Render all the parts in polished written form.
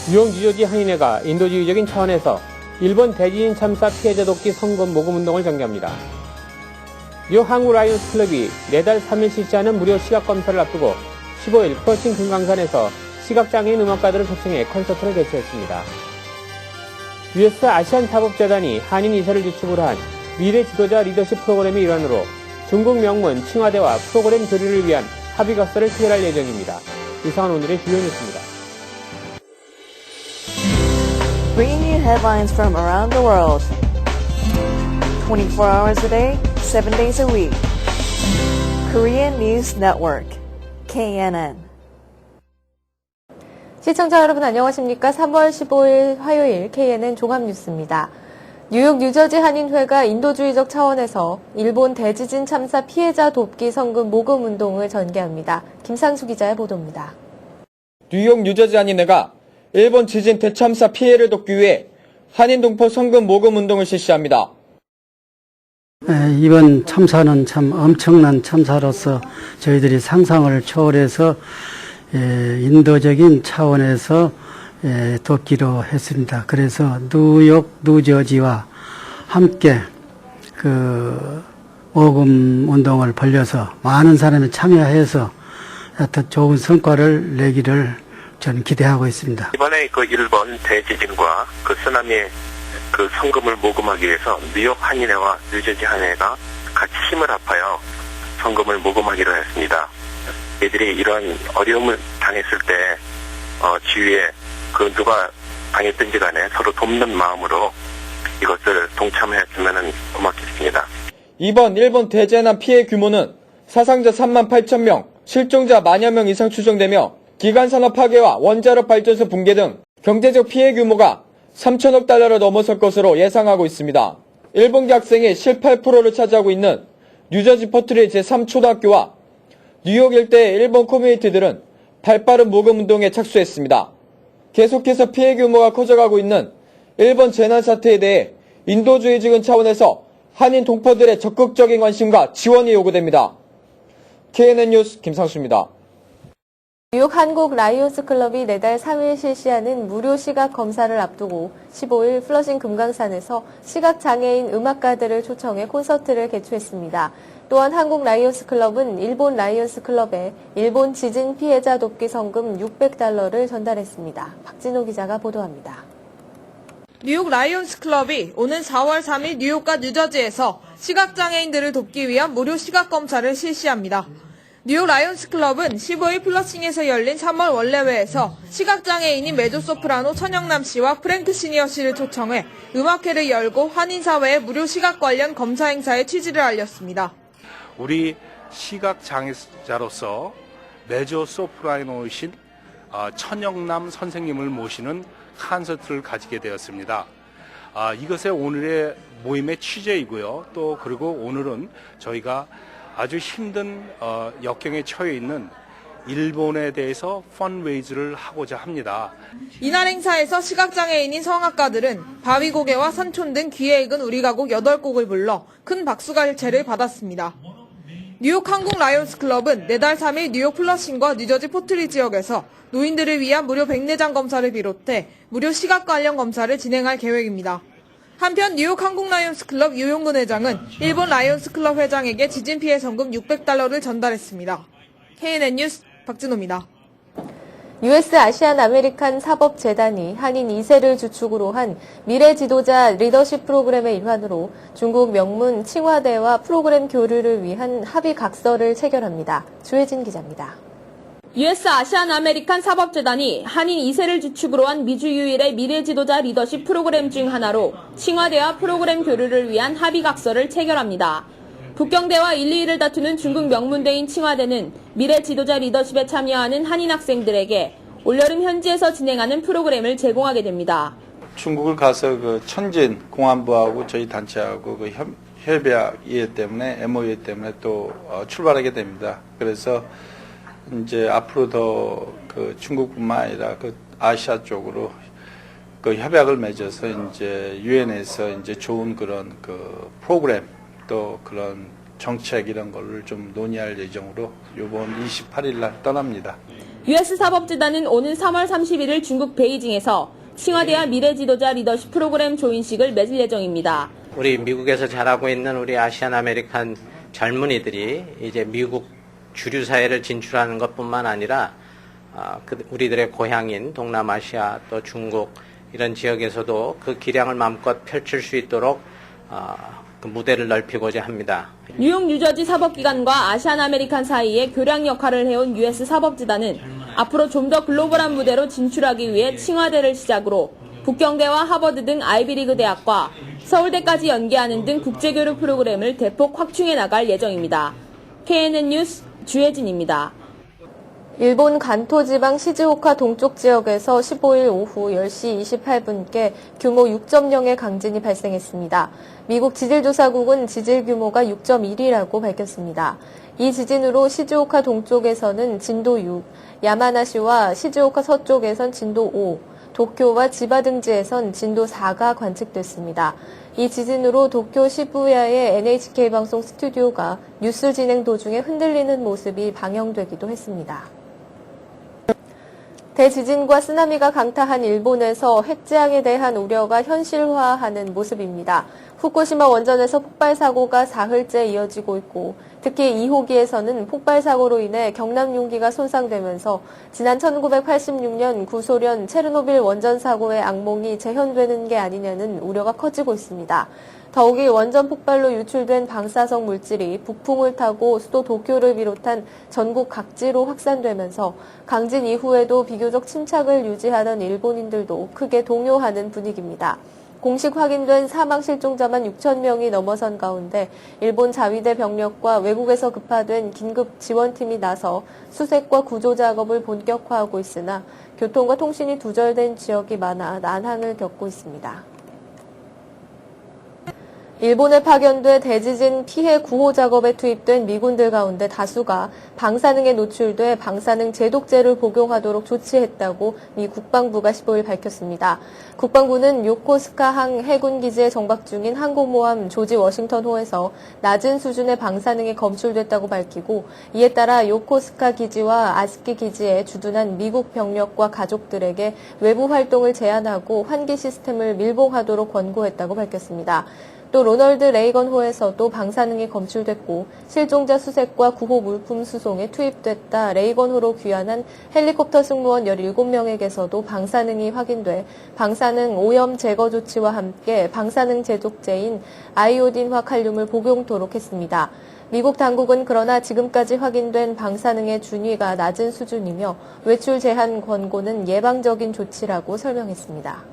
뉴욕 뉴저지 한인회가 인도주의적인 차원에서 일본 대지진 참사 피해자 돕기 성금 모금 운동을 전개합니다. 뉴욕 한국 라이온스 클럽이 내달 3일 실시하는 무료 시각검사를 앞두고 15일 플러싱 금강산에서 시각장애인 음악가들을 초청해 콘서트를 개최했습니다. US 아시안 사법재단이 한인 이사를 주축으로 한 미래 지도자 리더십 프로그램의 일환으로 중국 명문 칭화대와 프로그램 교류를 위한 합의각서를 체결할 예정입니다. 이상은 오늘의 주요 뉴스입니다. Bringing you headlines from around the world. 24 hours a day, 7 days a week. Korean News Network, KNN. 시청자 여러분 안녕하십니까? 3월 15일 화요일 KNN 종합뉴스입니다. 뉴욕 뉴저지 한인회가 인도주의적 차원에서 일본 대지진 참사 피해자 돕기 성금 모금 운동을 전개합니다. 김상수 기자의 보도입니다. 뉴욕 뉴저지 한인회가 일본 지진 대참사 피해를 돕기 위해 한인 동포 성금 모금 운동을 실시합니다. 이번 참사는 참 엄청난 참사로서 저희들이 상상을 초월해서 인도적인 차원에서 돕기로 했습니다. 그래서 뉴욕, 뉴저지와 함께 그 모금 운동을 벌려서 많은 사람이 참여해서 더 좋은 성과를 내기를 저는 기대하고 있습니다. 이번에 그 일본 대지진과 그 쓰나미의 그 성금을 모금하기 위해서 뉴욕 한인회와 뉴저지 한인회가 같이 힘을 합하여 성금을 모금하기로 했습니다. 이들이 이런 어려움을 당했을 때 지위에 그 누가 당했든지 간에 서로 돕는 마음으로 이것을 동참했으면 고맙겠습니다. 이번 일본 대재난 피해 규모는 사상자 3만 8천 명, 실종자 만여 명 이상 추정되며 기간산업 파괴와 원자력 발전소 붕괴 등 경제적 피해 규모가 3천억 달러를 넘어설 것으로 예상하고 있습니다. 일본계 학생의 18%를 차지하고 있는 뉴저지 퍼트리 제3초등학교와 뉴욕 일대의 일본 커뮤니티들은 발빠른 모금 운동에 착수했습니다. 계속해서 피해 규모가 커져가고 있는 일본 재난 사태에 대해 인도주의적인 차원에서 한인 동포들의 적극적인 관심과 지원이 요구됩니다. KNN 뉴스 김상수입니다. 뉴욕 한국 라이온스 클럽이 내달 3일 실시하는 무료 시각 검사를 앞두고 15일 플러싱 금강산에서 시각장애인 음악가들을 초청해 콘서트를 개최했습니다. 또한 한국 라이온스 클럽은 일본 라이온스 클럽에 일본 지진 피해자 돕기 성금 600달러를 전달했습니다. 박진호 기자가 보도합니다. 뉴욕 라이온스 클럽이 오는 4월 3일 뉴욕과 뉴저지에서 시각장애인들을 돕기 위한 무료 시각검사를 실시합니다. 뉴욕 라이온스 클럽은 15일 플러싱에서 열린 3월 원래회에서 시각장애인인 메조소프라노 천영남 씨와 프랭크 시니어 씨를 초청해 음악회를 열고 한인사회의 무료 시각 관련 검사 행사의 취지를 알렸습니다. 우리 시각장애자로서 메조소프라노이신 천영남 선생님을 모시는 콘서트를 가지게 되었습니다. 이것이 오늘의 모임의 취재이고요. 또 그리고 오늘은 저희가 아주 힘든 역경에 처해 있는 일본에 대해서 펀웨이즈를 하고자 합니다. 이날 행사에서 시각장애인인 성악가들은 바위고개와 산촌 등 귀에 익은 우리 가곡 8곡을 불러 큰 박수갈채를 받았습니다. 뉴욕 한국 라이온스 클럽은 내달 3일 뉴욕 플러싱과 뉴저지 포트리 지역에서 노인들을 위한 무료 백내장 검사를 비롯해 무료 시각 관련 검사를 진행할 계획입니다. 한편 뉴욕 한국 라이온스 클럽 유용근 회장은 일본 라이온스 클럽 회장에게 지진 피해 성금 600달러를 전달했습니다. KNN 뉴스 박진호입니다. US 아시안 아메리칸 사법재단이 한인 2세를 주축으로 한 미래 지도자 리더십 프로그램의 일환으로 중국 명문 칭화대와 프로그램 교류를 위한 합의 각서를 체결합니다. 주혜진 기자입니다. US 아시안 아메리칸 사법재단이 한인 2세를 주축으로 한 미주 유일의 미래 지도자 리더십 프로그램 중 하나로 칭화대와 프로그램 교류를 위한 합의 각서를 체결합니다. 북경대와 1, 2위를 다투는 중국 명문대인 칭화대는 미래 지도자 리더십에 참여하는 한인 학생들에게 올여름 현지에서 진행하는 프로그램을 제공하게 됩니다. 중국을 가서 그 천진 공안부하고 저희 단체하고 그 협약 이해 때문에 MOU 때문에 또 출발하게 됩니다. 그래서 이제 앞으로 더 그 중국뿐만 아니라 그 아시아 쪽으로 그 협약을 맺어서 이제 유엔에서 이제 좋은 그런 그 프로그램 또 그런 정책 이런 거를 좀 논의할 예정으로 이번 28일 날 떠납니다. US 사법재단은 오는 3월 31일 중국 베이징에서 칭화대와 미래 지도자 리더십 프로그램 조인식을 맺을 예정입니다. 우리 미국에서 자라고 있는 우리 아시안 아메리칸 젊은이들이 이제 미국 주류 사회를 진출하는 것뿐만 아니라 우리들의 고향인 동남아시아 또 중국 이런 지역에서도 그 기량을 마음껏 펼칠 수 있도록 그 무대를 넓히고자 합니다. 뉴욕 뉴저지 사법기관과 아시안 아메리칸 사이에 교량 역할을 해온 US 사법재단은 앞으로 좀 더 글로벌한 무대로 진출하기 위해 칭화대를 시작으로 북경대와 하버드 등 아이비리그 대학과 서울대까지 연계하는 등 국제교류 프로그램을 대폭 확충해 나갈 예정입니다. KNN 뉴스 주혜진입니다. 일본 간토 지방 시즈오카 동쪽 지역에서 15일 오후 10시 28분께 규모 6.0의 강진이 발생했습니다. 미국 지질조사국은 지질 규모가 6.1이라고 밝혔습니다. 이 지진으로 시즈오카 동쪽에서는 진도 6, 야마나시와 시즈오카 서쪽에선 진도 5, 도쿄와 지바 등지에선 진도 4가 관측됐습니다. 이 지진으로 도쿄 시부야의 NHK 방송 스튜디오가 뉴스 진행 도중에 흔들리는 모습이 방영되기도 했습니다. 대지진과 쓰나미가 강타한 일본에서 핵재앙에 대한 우려가 현실화하는 모습입니다. 후쿠시마 원전에서 폭발 사고가 사흘째 이어지고 있고 특히 2호기에서는 폭발 사고로 인해 경남 용기가 손상되면서 지난 1986년 구소련 체르노빌 원전 사고의 악몽이 재현되는 게 아니냐는 우려가 커지고 있습니다. 더욱이 원전 폭발로 유출된 방사성 물질이 북풍을 타고 수도 도쿄를 비롯한 전국 각지로 확산되면서 강진 이후에도 비교적 침착을 유지하던 일본인들도 크게 동요하는 분위기입니다. 공식 확인된 사망 실종자만 6천 명이 넘어선 가운데 일본 자위대 병력과 외국에서 급파된 긴급 지원팀이 나서 수색과 구조 작업을 본격화하고 있으나 교통과 통신이 두절된 지역이 많아 난항을 겪고 있습니다. 일본에 파견돼 대지진 피해 구호 작업에 투입된 미군들 가운데 다수가 방사능에 노출돼 방사능 제독제를 복용하도록 조치했다고 미 국방부가 15일 밝혔습니다. 국방부는 요코스카항 해군기지에 정박 중인 항공모함 조지 워싱턴호에서 낮은 수준의 방사능이 검출됐다고 밝히고 이에 따라 요코스카 기지와 아스키 기지에 주둔한 미국 병력과 가족들에게 외부 활동을 제한하고 환기 시스템을 밀봉하도록 권고했다고 밝혔습니다. 또 로널드 레이건호에서도 방사능이 검출됐고 실종자 수색과 구호 물품 수송에 투입됐다 레이건호로 귀환한 헬리콥터 승무원 17명에게서도 방사능이 확인돼 방사능 오염 제거 조치와 함께 방사능 제독제인 아이오딘화 칼륨을 복용토록 했습니다. 미국 당국은 그러나 지금까지 확인된 방사능의 준위가 낮은 수준이며 외출 제한 권고는 예방적인 조치라고 설명했습니다.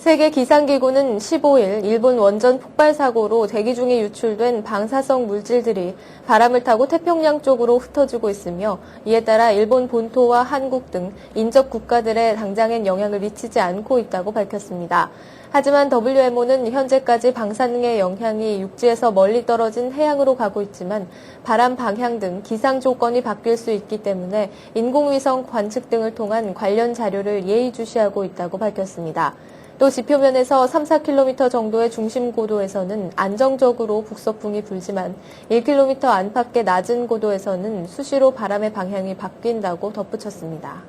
세계기상기구는 15일 일본 원전 폭발 사고로 대기 중에 유출된 방사성 물질들이 바람을 타고 태평양 쪽으로 흩어지고 있으며 이에 따라 일본 본토와 한국 등 인접 국가들의 당장엔 영향을 미치지 않고 있다고 밝혔습니다. 하지만 WMO는 현재까지 방사능의 영향이 육지에서 멀리 떨어진 해양으로 가고 있지만 바람 방향 등 기상 조건이 바뀔 수 있기 때문에 인공위성 관측 등을 통한 관련 자료를 예의주시하고 있다고 밝혔습니다. 또 지표면에서 3, 4km 정도의 중심 고도에서는 안정적으로 북서풍이 불지만 1km 안팎의 낮은 고도에서는 수시로 바람의 방향이 바뀐다고 덧붙였습니다.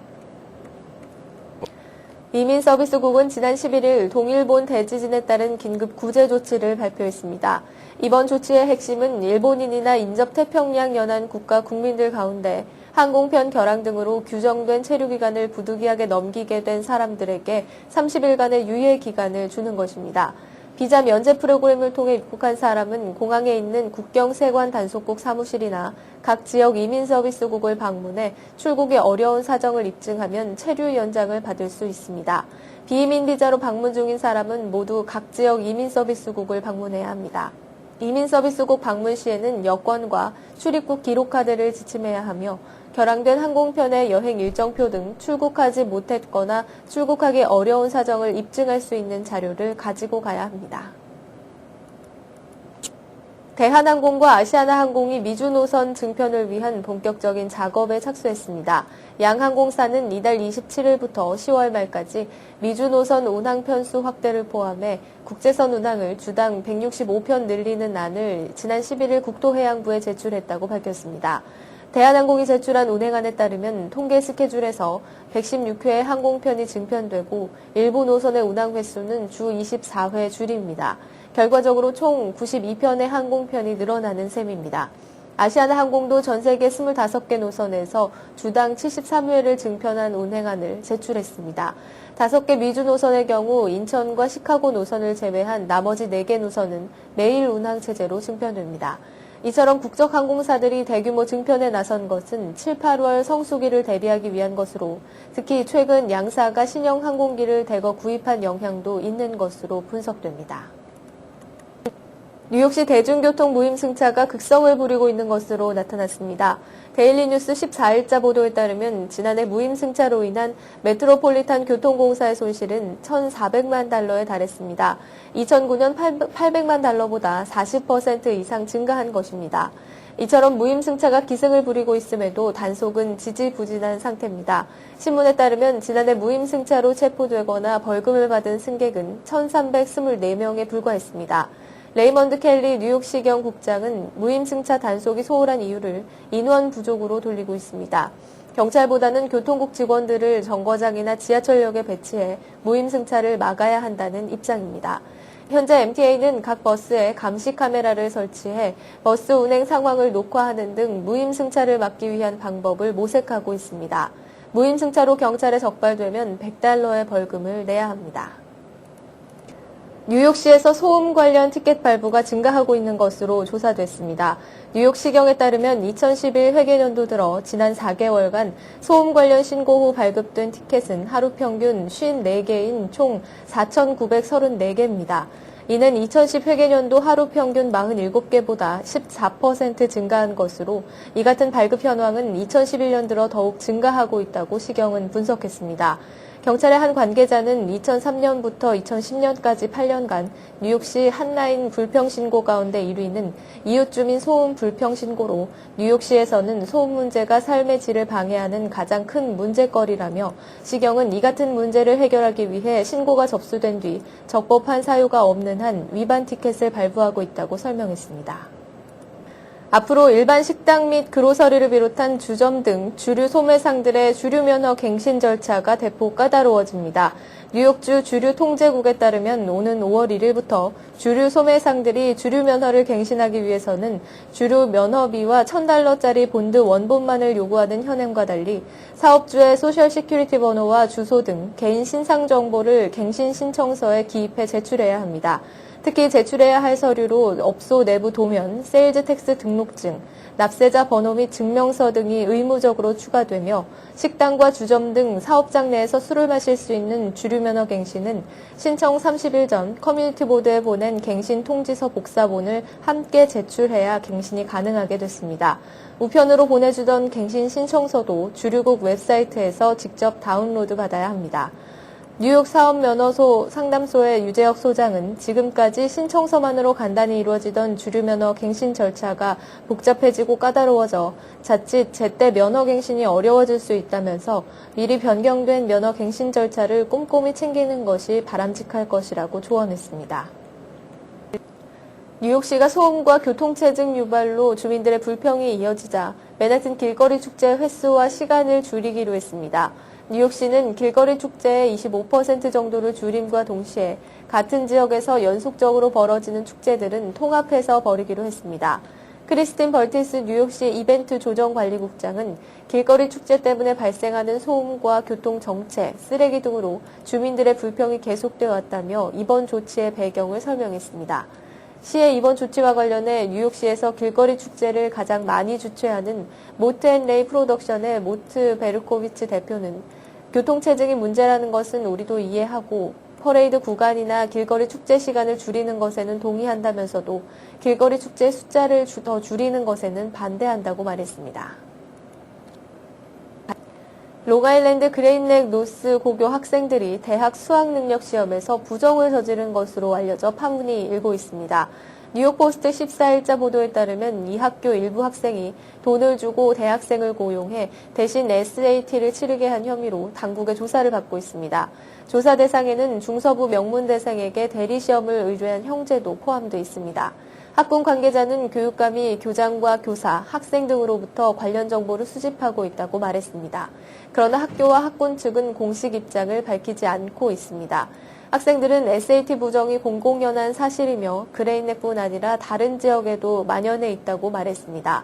이민서비스국은 지난 11일 동일본 대지진에 따른 긴급 구제 조치를 발표했습니다. 이번 조치의 핵심은 일본인이나 인접 태평양 연안 국가 국민들 가운데 항공편 결항 등으로 규정된 체류기간을 부득이하게 넘기게 된 사람들에게 30일간의 유예 기간을 주는 것입니다. 비자 면제 프로그램을 통해 입국한 사람은 공항에 있는 국경세관 단속국 사무실이나 각 지역 이민서비스국을 방문해 출국의 어려운 사정을 입증하면 체류 연장을 받을 수 있습니다. 비이민 비자로 방문 중인 사람은 모두 각 지역 이민서비스국을 방문해야 합니다. 이민서비스국 방문 시에는 여권과 출입국 기록카드를 지침해야 하며 결항된 항공편의 여행 일정표 등 출국하지 못했거나 출국하기 어려운 사정을 입증할 수 있는 자료를 가지고 가야 합니다. 대한항공과 아시아나항공이 미주 노선 증편을 위한 본격적인 작업에 착수했습니다. 양 항공사는 이달 27일부터 10월 말까지 미주 노선 운항 편수 확대를 포함해 국제선 운항을 주당 165편 늘리는 안을 지난 11일 국토해양부에 제출했다고 밝혔습니다. 대한항공이 제출한 운행안에 따르면 통계 스케줄에서 116회 항공편이 증편되고 일부 노선의 운항 횟수는 주 24회 줄입니다. 결과적으로 총 92편의 항공편이 늘어나는 셈입니다. 아시아나항공도 전 세계 25개 노선에서 주당 73회를 증편한 운행안을 제출했습니다. 5개 미주 노선의 경우 인천과 시카고 노선을 제외한 나머지 4개 노선은 매일 운항 체제로 증편됩니다. 이처럼 국적항공사들이 대규모 증편에 나선 것은 7, 8월 성수기를 대비하기 위한 것으로 특히 최근 양사가 신형 항공기를 대거 구입한 영향도 있는 것으로 분석됩니다. 뉴욕시 대중교통 무임승차가 극성을 부리고 있는 것으로 나타났습니다. 데일리뉴스 14일자 보도에 따르면 지난해 무임승차로 인한 메트로폴리탄 교통공사의 손실은 1,400만 달러에 달했습니다. 2009년 800만 달러보다 40% 이상 증가한 것입니다. 이처럼 무임승차가 기승을 부리고 있음에도 단속은 지지부진한 상태입니다. 신문에 따르면 지난해 무임승차로 체포되거나 벌금을 받은 승객은 1,324명에 불과했습니다. 레이먼드 켈리 뉴욕시경 국장은 무임승차 단속이 소홀한 이유를 인원 부족으로 돌리고 있습니다. 경찰보다는 교통국 직원들을 정거장이나 지하철역에 배치해 무임승차를 막아야 한다는 입장입니다. 현재 MTA는 각 버스에 감시 카메라를 설치해 버스 운행 상황을 녹화하는 등 무임승차를 막기 위한 방법을 모색하고 있습니다. 무임승차로 경찰에 적발되면 $100의 벌금을 내야 합니다. 뉴욕시에서 소음 관련 티켓 발부가 증가하고 있는 것으로 조사됐습니다. 뉴욕시경에 따르면 2011 회계연도 들어 지난 4개월간 소음 관련 신고 후 발급된 티켓은 하루 평균 54개인 총 4,934개입니다. 이는 2010 회계연도 하루 평균 47개보다 14% 증가한 것으로 이 같은 발급 현황은 2011년 들어 더욱 증가하고 있다고 시경은 분석했습니다. 경찰의 한 관계자는 2003년부터 2010년까지 8년간 뉴욕시 한라인 불평신고 가운데 1위는 이웃 주민 소음 불평신고로 뉴욕시에서는 소음 문제가 삶의 질을 방해하는 가장 큰 문제거리라며 시경은 이 같은 문제를 해결하기 위해 신고가 접수된 뒤 적법한 사유가 없는 한 위반 티켓을 발부하고 있다고 설명했습니다. 앞으로 일반 식당 및 그로서리를 비롯한 주점 등 주류 소매상들의 주류 면허 갱신 절차가 대폭 까다로워집니다. 뉴욕주 주류 통제국에 따르면 오는 5월 1일부터 주류 소매상들이 주류 면허를 갱신하기 위해서는 주류 면허비와 $1,000짜리 본드 원본만을 요구하는 현행과 달리 사업주의 소셜 시큐리티 번호와 주소 등 개인 신상 정보를 갱신 신청서에 기입해 제출해야 합니다. 특히 제출해야 할 서류로 업소 내부 도면, 세일즈 텍스 등록증, 납세자 번호 및 증명서 등이 의무적으로 추가되며 식당과 주점 등 사업장 내에서 술을 마실 수 있는 주류면허 갱신은 신청 30일 전 커뮤니티 보드에 보낸 갱신 통지서 복사본을 함께 제출해야 갱신이 가능하게 됐습니다. 우편으로 보내주던 갱신 신청서도 주류국 웹사이트에서 직접 다운로드 받아야 합니다. 뉴욕 사업면허소 상담소의 유재혁 소장은 지금까지 신청서만으로 간단히 이루어지던 주류면허 갱신 절차가 복잡해지고 까다로워져 자칫 제때 면허 갱신이 어려워질 수 있다면서 미리 변경된 면허 갱신 절차를 꼼꼼히 챙기는 것이 바람직할 것이라고 조언했습니다. 뉴욕시가 소음과 교통체증 유발로 주민들의 불평이 이어지자 맨하튼 길거리 축제 횟수와 시간을 줄이기로 했습니다. 뉴욕시는 길거리 축제의 25% 정도를 줄임과 동시에 같은 지역에서 연속적으로 벌어지는 축제들은 통합해서 벌이기로 했습니다. 크리스틴 벌티스 뉴욕시 이벤트 조정관리국장은 길거리 축제 때문에 발생하는 소음과 교통 정체, 쓰레기 등으로 주민들의 불평이 계속되어 왔다며 이번 조치의 배경을 설명했습니다. 시의 이번 조치와 관련해 뉴욕시에서 길거리 축제를 가장 많이 주최하는 모트 앤 레이 프로덕션의 모트 베르코비츠 대표는 교통체증이 문제라는 것은 우리도 이해하고 퍼레이드 구간이나 길거리 축제 시간을 줄이는 것에는 동의한다면서도 길거리 축제 숫자를 더 줄이는 것에는 반대한다고 말했습니다. 롱아일랜드 그레인렉 노스 고교 학생들이 대학 수학능력 시험에서 부정을 저지른 것으로 알려져 파문이 일고 있습니다. 뉴욕포스트 14일자 보도에 따르면 이 학교 일부 학생이 돈을 주고 대학생을 고용해 대신 SAT를 치르게 한 혐의로 당국의 조사를 받고 있습니다. 조사 대상에는 중서부 명문대생에게 대리시험을 의뢰한 형제도 포함되어 있습니다. 학군 관계자는 교육감이 교장과 교사, 학생 등으로부터 관련 정보를 수집하고 있다고 말했습니다. 그러나 학교와 학군 측은 공식 입장을 밝히지 않고 있습니다. 학생들은 SAT 부정이 공공연한 사실이며 그레인넥뿐 아니라 다른 지역에도 만연해 있다고 말했습니다.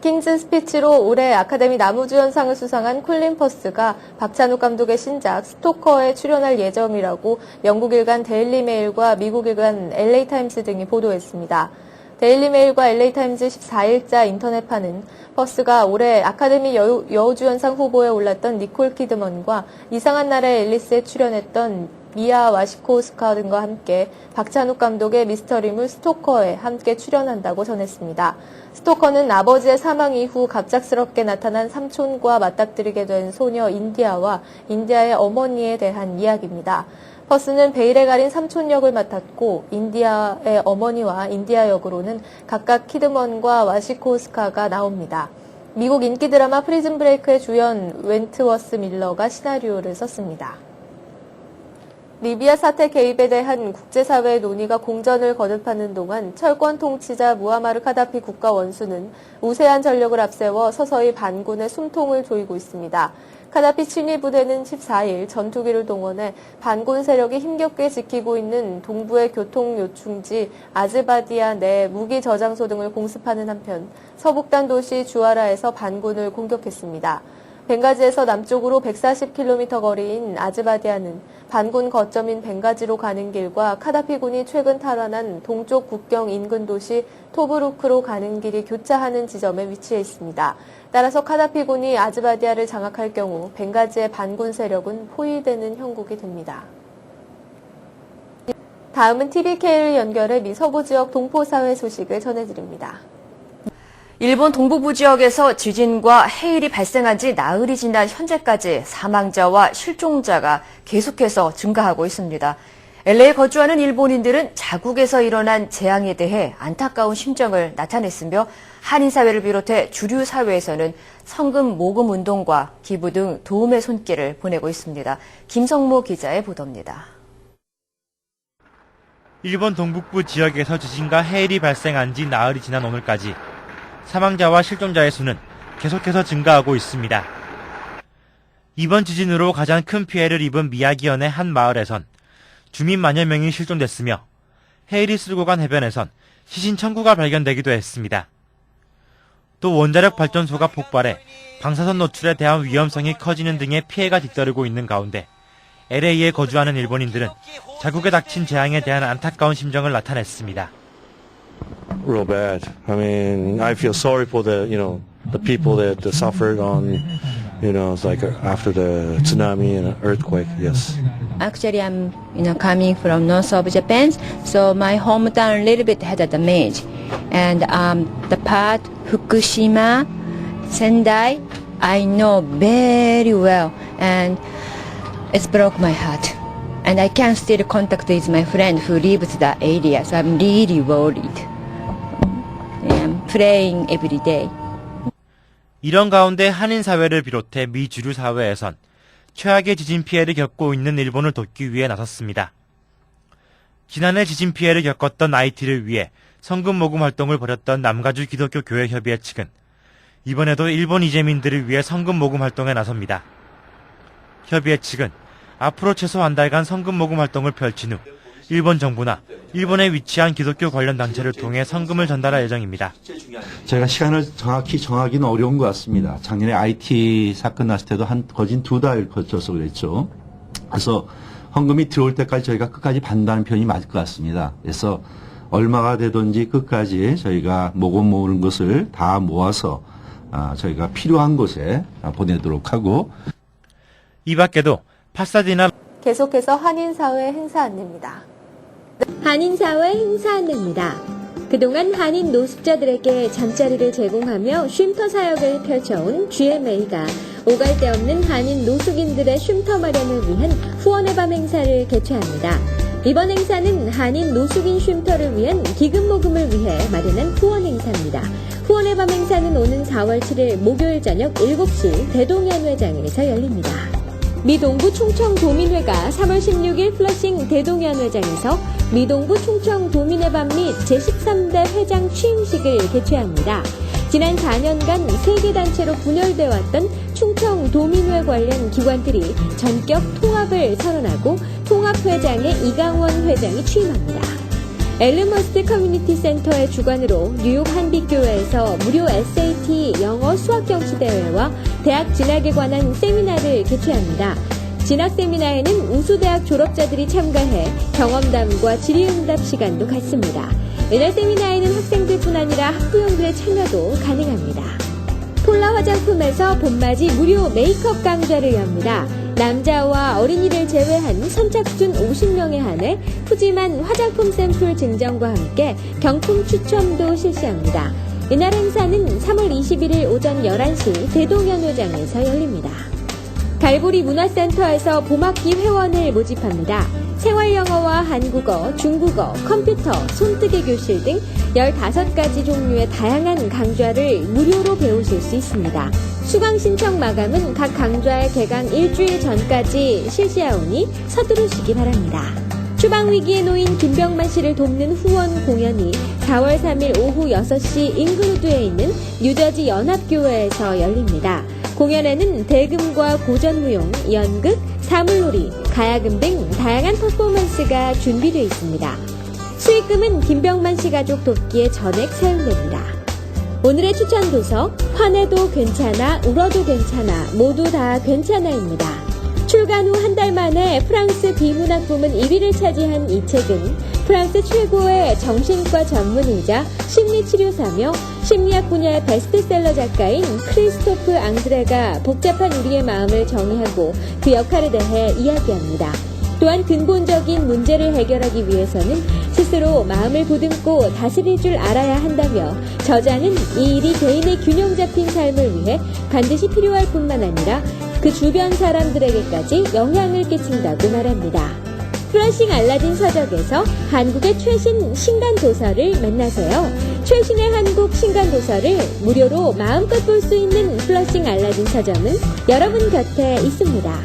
킹스 스피치로 올해 아카데미 나무주연상을 수상한 콜린 퍼스가 박찬욱 감독의 신작 스토커에 출연할 예정이라고 영국 일간 데일리메일과 미국 일간 LA타임스 등이 보도했습니다. 데일리메일과 LA타임즈 14일자 인터넷판은 퍼스가 올해 아카데미 여우주연상 후보에 올랐던 니콜 키드먼과 이상한 나라의 앨리스에 출연했던 미아 와시코스카 등과 함께 박찬욱 감독의 미스터리물 스토커에 함께 출연한다고 전했습니다. 스토커는 아버지의 사망 이후 갑작스럽게 나타난 삼촌과 맞닥뜨리게 된 소녀 인디아와 인디아의 어머니에 대한 이야기입니다. 퍼스는 베일에 가린 삼촌 역을 맡았고 인디아의 어머니와 인디아 역으로는 각각 키드먼과 와시코스카가 나옵니다. 미국 인기 드라마 프리즌 브레이크의 주연 웬트워스 밀러가 시나리오를 썼습니다. 리비아 사태 개입에 대한 국제사회의 논의가 공전을 거듭하는 동안 철권 통치자 무아마르 카다피 국가 원수는 우세한 전력을 앞세워 서서히 반군의 숨통을 조이고 있습니다. 카다피 친위 부대는 14일 전투기를 동원해 반군 세력이 힘겹게 지키고 있는 동부의 교통 요충지 아즈바디아 내 무기 저장소 등을 공습하는 한편 서북단 도시 주아라에서 반군을 공격했습니다. 벵가지에서 남쪽으로 140km 거리인 아즈바디아는 반군 거점인 벵가지로 가는 길과 카다피군이 최근 탈환한 동쪽 국경 인근 도시 토브루크로 가는 길이 교차하는 지점에 위치해 있습니다. 따라서 카다피군이 아즈바디아를 장악할 경우 벵가지의 반군 세력은 포위되는 형국이 됩니다. 다음은 TBK를 연결해 미 서부 지역 동포사회 소식을 전해드립니다. 일본 동북부 지역에서 지진과 해일이 발생한 지 나흘이 지난 현재까지 사망자와 실종자가 계속해서 증가하고 있습니다. LA에 거주하는 일본인들은 자국에서 일어난 재앙에 대해 안타까운 심정을 나타냈으며 한인사회를 비롯해 주류 사회에서는 성금 모금 운동과 기부 등 도움의 손길을 보내고 있습니다. 김성모 기자의 보도입니다. 일본 동북부 지역에서 지진과 해일이 발생한 지 나흘이 지난 오늘까지 사망자와 실종자의 수는 계속해서 증가하고 있습니다. 이번 지진으로 가장 큰 피해를 입은 미야기현의 한 마을에선 주민 만여 명이 실종됐으며 해일이 쓸고 간 해변에선 시신 청구가 발견되기도 했습니다. 또 원자력 발전소가 폭발해 방사선 노출에 대한 위험성이 커지는 등의 피해가 뒤따르고 있는 가운데 LA에 거주하는 일본인들은 자국에 닥친 재앙에 대한 안타까운 심정을 나타냈습니다. Real bad. I mean, I feel sorry for the people that suffered on, it's like after the tsunami and earthquake. Yes. Actually, I'm, coming from north of Japan, so my hometown a little bit had a damage, and the part Fukushima, Sendai, I know very well, and it's broke my heart. And I can still contact with my friend who lives that area, so I'm really worried. I'm praying every day. 이런 가운데 한인사회를 비롯해 미 주류 사회에선 최악의 지진 피해를 겪고 있는 일본을 돕기 위해 나섰습니다. 지난해 지진 피해를 겪었던 IT를 위해 성금 모금 활동을 벌였던 남가주 기독교 교회 협의회 측은 이번에도 일본 이재민들을 위해 성금 모금 활동에 나섭니다. 협의회 측은 앞으로 최소 한 달간 성금 모금 활동을 펼친 후 일본 정부나 일본에 위치한 기독교 관련 단체를 통해 성금을 전달할 예정입니다. 저희가 시간을 정확히 정하기는 어려운 것 같습니다. 작년에 IT 사건 났을 때도 거진 2달 거쳐서 그랬죠. 그래서 헌금이 들어올 때까지 저희가 끝까지 반다는 표현이 맞을 것 같습니다. 그래서 얼마가 되든지 끝까지 저희가 모으는 것을 다 모아서 저희가 필요한 곳에 보내도록 하고, 이 밖에도 파사디나 계속해서 한인사회 행사 안내입니다. 한인사회 행사 안내입니다. 그동안 한인 노숙자들에게 잠자리를 제공하며 쉼터 사역을 펼쳐온 GMA가 오갈 데 없는 한인 노숙인들의 쉼터 마련을 위한 후원의 밤 행사를 개최합니다. 이번 행사는 한인 노숙인 쉼터를 위한 기금 모금을 위해 마련한 후원 행사입니다. 후원의 밤 행사는 오는 4월 7일 목요일 저녁 7시 대동현회장에서 열립니다. 미 동부 충청도민회가 3월 16일 플러싱 대동연회장에서 미 동부 충청도민회 밤 및 제13대 회장 취임식을 개최합니다. 지난 4년간 3개 단체로 분열되어 왔던 충청도민회 관련 기관들이 전격 통합을 선언하고 통합회장에 이강원 회장이 취임합니다. 엘름허스트 커뮤니티 센터의 주관으로 뉴욕 한빛교회에서 무료 SAT 영어 수학경시대회와 대학 진학에 관한 세미나를 개최합니다. 진학 세미나에는 우수대학 졸업자들이 참가해 경험담과 질의응답 시간도 갖습니다. 이날 세미나에는 학생들뿐 아니라 학부형들의 참여도 가능합니다. 폴라 화장품에서 봄맞이 무료 메이크업 강좌를 엽니다. 남자와 어린이를 제외한 선착순 50명에 한해 푸짐한 화장품 샘플 증정과 함께 경품 추첨도 실시합니다. 이날 행사는 3월 21일 오전 11시 대동연회장에서 열립니다. 갈보리 문화센터에서 봄학기 회원을 모집합니다. 생활영어와 한국어, 중국어, 컴퓨터, 손뜨개 교실 등 15가지 종류의 다양한 강좌를 무료로 배우실 수 있습니다. 수강 신청 마감은 각 강좌의 개강 일주일 전까지 실시하오니 서두르시기 바랍니다. 추방위기에 놓인 김병만 씨를 돕는 후원 공연이 4월 3일 오후 6시 잉글우드에 있는 뉴저지 연합교회에서 열립니다. 공연에는 대금과 고전무용, 연극, 사물놀이, 가야금 등 다양한 퍼포먼스가 준비되어 있습니다. 수익금은 김병만 씨 가족 돕기에 전액 사용됩니다. 오늘의 추천 도서, 화내도 괜찮아, 울어도 괜찮아, 모두 다 괜찮아입니다. 출간 후 한 달 만에 프랑스 비문학 부문 1위를 차지한 이 책은 프랑스 최고의 정신과 전문의자 심리치료사며 심리학 분야의 베스트셀러 작가인 크리스토프 앙드레가 복잡한 우리의 마음을 정의하고 그 역할에 대해 이야기합니다. 또한 근본적인 문제를 해결하기 위해서는 스스로 마음을 보듬고 다스릴 줄 알아야 한다며 저자는 이 일이 개인의 균형 잡힌 삶을 위해 반드시 필요할 뿐만 아니라 그 주변 사람들에게까지 영향을 끼친다고 말합니다. 플러싱 알라딘 서적에서 한국의 최신 신간 도서를 만나세요. 최신의 한국 신간 도서를 무료로 마음껏 볼 수 있는 플러싱 알라딘 서점은 여러분 곁에 있습니다.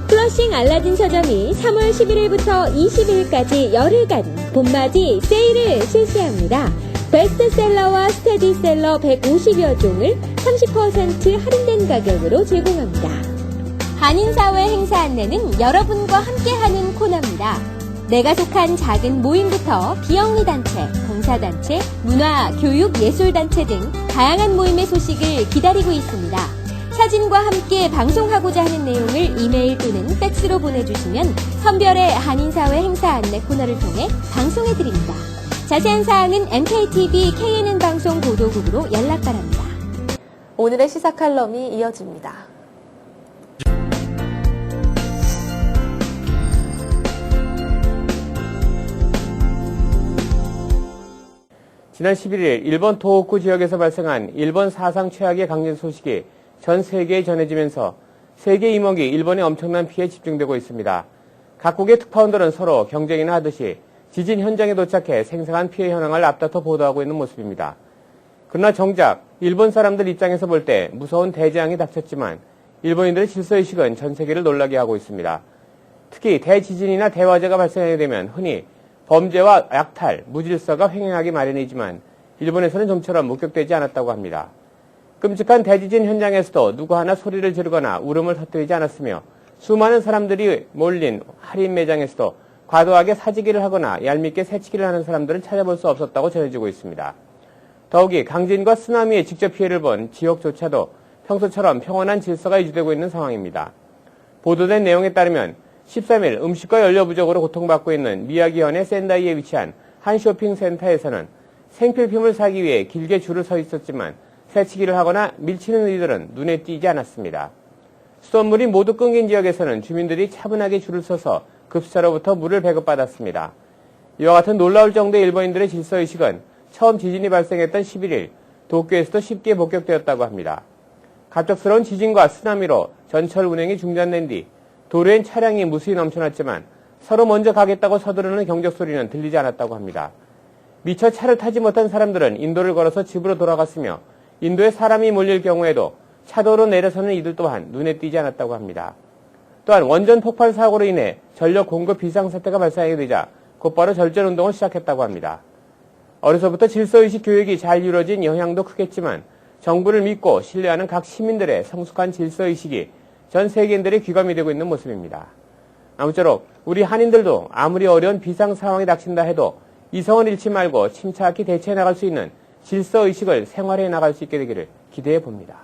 플러싱 알라딘 서점이 3월 11일부터 20일까지 열흘간 봄맞이 세일을 실시합니다. 베스트셀러와 스테디셀러 150여 종을 30% 할인된 가격으로 제공합니다. 한인사회 행사 안내는 여러분과 함께하는 코너입니다. 내가 속한 작은 모임부터 비영리단체, 봉사단체, 문화, 교육, 예술단체 등 다양한 모임의 소식을 기다리고 있습니다. 사진과 함께 방송하고자 하는 내용을 이메일 또는 팩스로 보내주시면 선별의 한인사회 행사 안내 코너를 통해 방송해드립니다. 자세한 사항은 MKTV KNN 방송 보도국으로 연락 바랍니다. 오늘의 시사 칼럼이 이어집니다. 지난 11일 일본 도호쿠 지역에서 발생한 일본 사상 최악의 강진 소식이 전 세계에 전해지면서 세계 이목이 일본의 엄청난 피해에 집중되고 있습니다. 각국의 특파원들은 서로 경쟁이나 하듯이 지진 현장에 도착해 생생한 피해 현황을 앞다퉈 보도하고 있는 모습입니다. 그러나 정작 일본 사람들 입장에서 볼 때 무서운 대재앙이 닥쳤지만 일본인들의 질서의식은 전 세계를 놀라게 하고 있습니다. 특히 대지진이나 대화재가 발생하게 되면 흔히 범죄와 약탈, 무질서가 횡행하기 마련이지만 일본에서는 좀처럼 목격되지 않았다고 합니다. 끔찍한 대지진 현장에서도 누구 하나 소리를 지르거나 울음을 터뜨리지 않았으며 수많은 사람들이 몰린 할인 매장에서도 과도하게 사지기를 하거나 얄밉게 새치기를 하는 사람들은 찾아볼 수 없었다고 전해지고 있습니다. 더욱이 강진과 쓰나미의 직접 피해를 본 지역조차도 평소처럼 평온한 질서가 유지되고 있는 상황입니다. 보도된 내용에 따르면 13일 음식과 연료 부족으로 고통받고 있는 미야기현의 센다이에 위치한 한 쇼핑센터에서는 생필품을 사기 위해 길게 줄을 서 있었지만 새치기를 하거나 밀치는 이들은 눈에 띄지 않았습니다. 수돗물이 모두 끊긴 지역에서는 주민들이 차분하게 줄을 서서 급수차로부터 물을 배급받았습니다. 이와 같은 놀라울 정도의 일본인들의 질서의식은 처음 지진이 발생했던 11일 도쿄에서도 쉽게 목격되었다고 합니다. 갑작스러운 지진과 쓰나미로 전철 운행이 중단된 뒤 도로엔 차량이 무수히 넘쳐났지만 서로 먼저 가겠다고 서두르는 경적 소리는 들리지 않았다고 합니다. 미처 차를 타지 못한 사람들은 인도를 걸어서 집으로 돌아갔으며 인도에 사람이 몰릴 경우에도 차도로 내려서는 이들 또한 눈에 띄지 않았다고 합니다. 또 또한 원전 폭발 사고로 인해 전력 공급 비상사태가 발생하게 되자 곧바로 절전운동을 시작했다고 합니다. 어려서부터 질서의식 교육이 잘 이루어진 영향도 크겠지만 정부를 믿고 신뢰하는 각 시민들의 성숙한 질서의식이 전 세계인들의 귀감이 되고 있는 모습입니다. 아무쪼록 우리 한인들도 아무리 어려운 비상 상황이 닥친다 해도 이성을 잃지 말고 침착히 대처해 나갈 수 있는 질서의식을 생활해 나갈 수 있게 되기를 기대해 봅니다.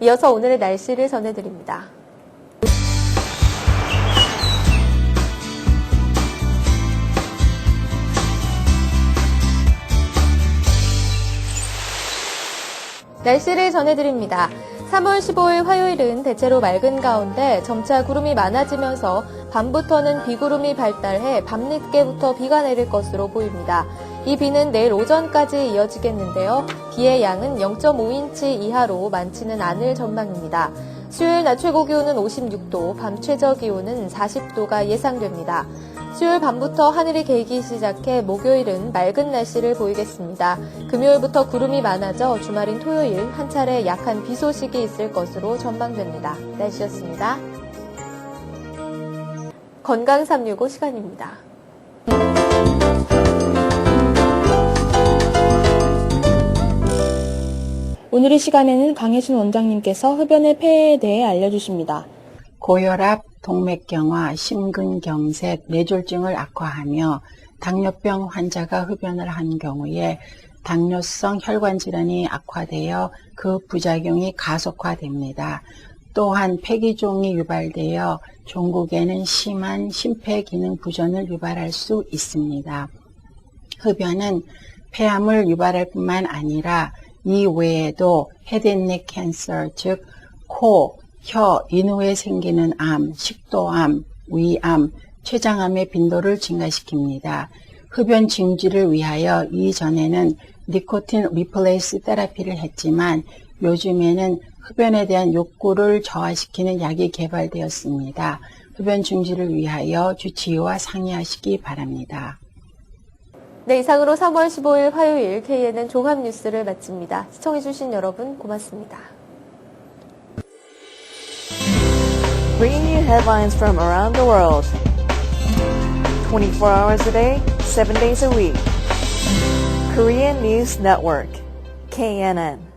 이어서 오늘의 날씨를 전해드립니다. 날씨를 전해드립니다. 3월 15일 화요일은 대체로 맑은 가운데 점차 구름이 많아지면서 밤부터는 비구름이 발달해 밤늦게부터 비가 내릴 것으로 보입니다. 이 비는 내일 오전까지 이어지겠는데요. 비의 양은 0.5인치 이하로 많지는 않을 전망입니다. 수요일 낮 최고 기온은 56도, 밤 최저 기온은 40도가 예상됩니다. 수요일 밤부터 하늘이 개기 시작해 목요일은 맑은 날씨를 보이겠습니다. 금요일부터 구름이 많아져 주말인 토요일 한 차례 약한 비 소식이 있을 것으로 전망됩니다. 날씨였습니다. 건강 365 시간입니다. 오늘 이 시간에는 강혜순 원장님께서 흡연의 폐해에 대해 알려주십니다. 고혈압, 동맥경화, 심근경색, 뇌졸중을 악화하며 당뇨병 환자가 흡연을 한 경우에 당뇨성 혈관질환이 악화되어 그 부작용이 가속화됩니다. 또한 폐기종이 유발되어 종국에는 심한 심폐기능 부전을 유발할 수 있습니다. 흡연은 폐암을 유발할 뿐만 아니라 이 외에도 헤드앤넥 캔서, 즉 코, 혀, 인후에 생기는 암, 식도암, 위암, 췌장암의 빈도를 증가시킵니다. 흡연 중지를 위하여 이전에는 니코틴 리플레이스 테라피를 했지만 요즘에는 흡연에 대한 욕구를 저하시키는 약이 개발되었습니다. 흡연 중지를 위하여 주치의와 상의하시기 바랍니다. 네, 이상으로 3월 15일 화요일 KNN 종합 뉴스를 마칩니다. 시청해주신 여러분 고맙습니다. Bringing you headlines from around the world. 24 hours a day, 7 days a week. Korean News Network, KNN.